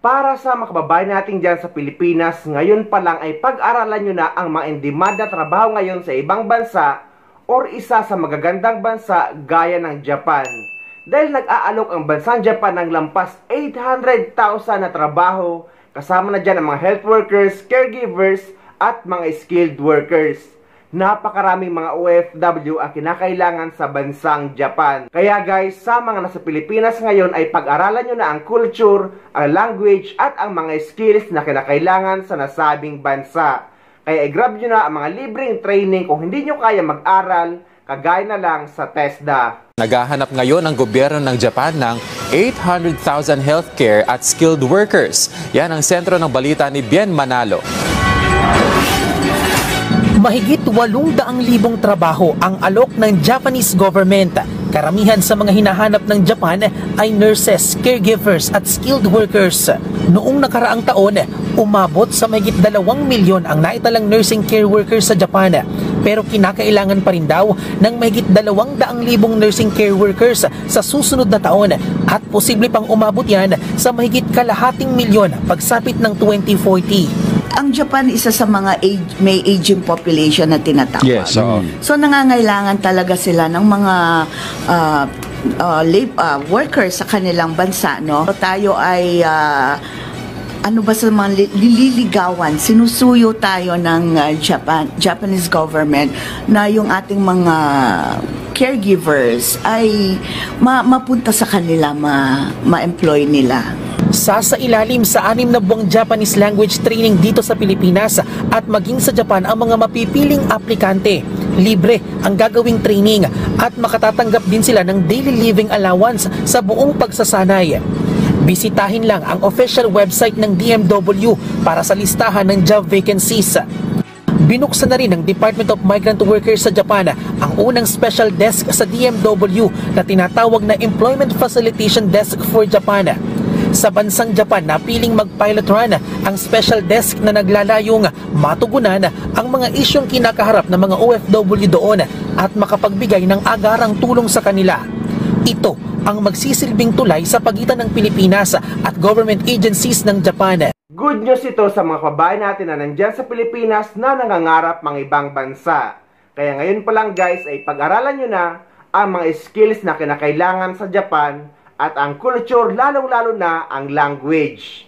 Para sa mga kababayan natin dyan sa Pilipinas, ngayon pa lang ay pag-aralan nyo na ang mga in-demand na trabaho ngayon sa ibang bansa or isa sa magagandang bansa gaya ng Japan. Dahil nag-aalok ang bansang Japan ng lampas 800,000 na trabaho, kasama na dyan ang mga health workers, caregivers at mga skilled workers. Napakaraming mga OFW ang kinakailangan sa bansang Japan. Kaya guys, sa mga nasa Pilipinas ngayon ay pag-aralan nyo na ang culture, ang language at ang mga skills na kinakailangan sa nasabing bansa. Kaya i-grab nyo na ang mga libreng training kung hindi nyo kaya mag-aral, kagaya na lang sa TESDA. Naghahanap ngayon ang gobyerno ng Japan ng 800,000 healthcare at skilled workers. Yan ang sentro ng balita ni Bien Manalo. Mahigit 800,000 trabaho ang alok ng Japanese government. Karamihan sa mga hinahanap ng Japan ay nurses, caregivers at skilled workers. Noong nakaraang taon, umabot sa mahigit 2 milyon ang naitalang nursing care workers sa Japan. Pero kinakailangan pa rin daw ng mahigit 200,000 nursing care workers sa susunod na taon at posible pang umabot yan sa mahigit 1/2 milyon pagsapit ng 2040. Ang Japan isa sa mga may aging population na tinatawag. Yes. So nangangailangan talaga sila ng mga workers sa kanilang bansa, no? So, tayo ay ano ba sa mga lililigawan, sinusuyo tayo ng Japanese government na yung ating mga caregivers ay mapunta sa kanila, ma-employ nila. Sasailalim sa 6 na buwang Japanese language training dito sa Pilipinas at maging sa Japan ang mga mapipiling aplikante. Libre ang gagawing training at makatatanggap din sila ng daily living allowance sa buong pagsasanay. Bisitahin lang ang official website ng DMW para sa listahan ng job vacancies. Binuksan na rin ng Department of Migrant Workers sa Japan ang unang special desk sa DMW na tinatawag na Employment Facilitation Desk for Japan. Sa bansang Japan, napiling mag-pilot run ang special desk na naglalayong matugunan ang mga isyong kinakaharap ng mga OFW doon at makapagbigay ng agarang tulong sa kanila. Ito ang magsisilbing tulay sa pagitan ng Pilipinas at government agencies ng Japan. Good news ito sa mga kababayan natin na nandyan sa Pilipinas na nangangarap mga ibang bansa. Kaya ngayon pa lang guys ay pag-aralan nyo na ang mga skills na kinakailangan sa Japan at ang culture, lalong-lalo na ang language.